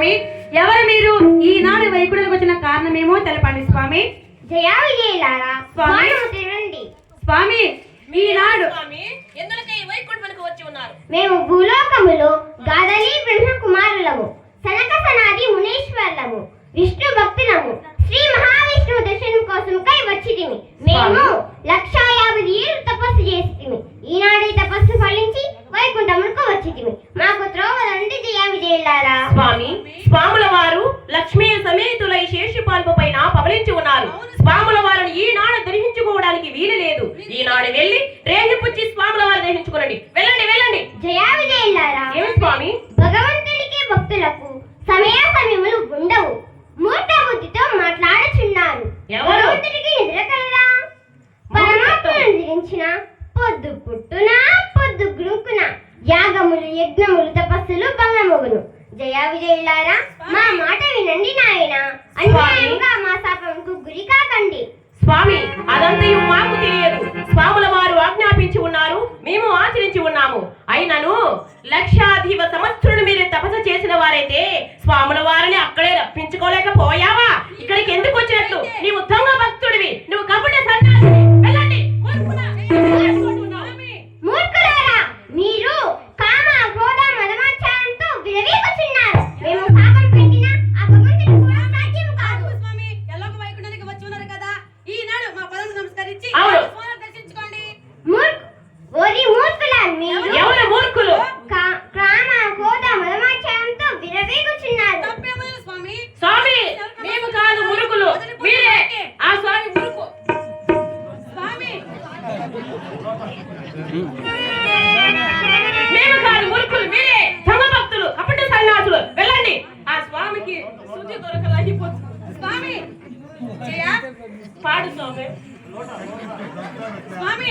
స్వామి. ఎవరు మీరు? ఈనాడు వైకుంఠానికి వచ్చిన కారణమేమో తెలపండి స్వామి. జయ విజయలారా స్వామి. తినండి. స్వామి ఈనాడు వైకుంఠానికి వచ్చి ఉన్నారు. మేము భూలోకములో గాదలి బ్రహ్మ కుమారులము, సనక సనాది మునీశ్వర్లము, విష్ణు భక్తులము. శ్రీ మహావిష్ణువు దర్శనం కోసం కై వచ్చితిమి. మేము 150 ఏళ్ళు తపస్సు చేసితిమి. ఈనాడు తపస్సు ఫలించి వైకుంఠమునకు వచ్చితిమి. మాకు త్రోవదండి జయ విజయలారా. స్వామి, స్వాముల వారు లక్ష్మీ సమేతులై శేషుపాల్పు పైన పవలించి ఉన్నారు. స్వాముల వారిని ఈనాడు దర్శించుకోవడానికి వీలు లేదు. ఈనాడు వెళ్ళి రేణిపుచ్చి స్వాముల వారు దర్శించుకోనండి. వెళ్ళండి వెళ్ళండి. జయ విజయలారా. ఏమి స్వామి? భగవంతునికి భక్తులకు సమయములు ఉండవు. మూర్ఖ బుద్ధితో మాట్లాడుచున్నారు. ఎవరు? భగవంతునికి నిద్ర కలదా? పరమాత్మను ధరించిన పొద్దు పుట్టున పొద్దు గురుకున యాగములు యజ్ఞములు తపస్సులు భంగమగును. జయ విజయులారా, మా మాట వినండి నాయన. అన్యాయంగా మా శాపంకు గురి కాకండి. స్వామి, అదంతయు మాకు తెలియదు. స్వాముల వారు ఆజ్ఞాపించి ఉన్నారు, మేము ఆచరించి ఉన్నాము. అయినను లక్షాధిక సంవత్సరులు మీరు తపస్సు చేసిన వారైతే స్వాముల వారిని అక్కడే రప్పించుకోలేకపోయావా? ఇక్కడికి ఎందుకు వచ్చినట్లు? నీవు దొంగ భక్తుడివి, నువ్వు కపట సన్యాసివి. వెళ్ళండి. మూర్ఖులారా, మీరు కామ క్రోధ మదమాచారంతో విరవీగుచున్నారు. మేము శాపం పెట్టినా ఆ భగవంతుడు కూడా సాధ్యం కాదు. స్వామి, ఎల్లొక వైకుంఠానికి వచ్చి ఉన్నారు కదా, ఈనాడు మా పదం నమస్కరించి అవును. దర్శించుకోండి. ఓరి మూర్ఖులా, మీరు ఎవరు మూర్ఖులు? కామ క్రోధ మదమాచారంతో విరవీగుచున్నారు. తప్పేమలేదు స్వామి. స్వామి, మేము కాదు మురుకులు, మీరే ఆ స్వామి మురుకు. స్వామి, మేము కాదు మురుకులు, మీరే దొంగ భక్తులు, కపట సన్యాసులు. వెళ్ళండి. ఆ స్వామికి శుద్ధి దొరకలేకపోతుంది. స్వామి, జయ, పాడు స్వామి. స్వామి.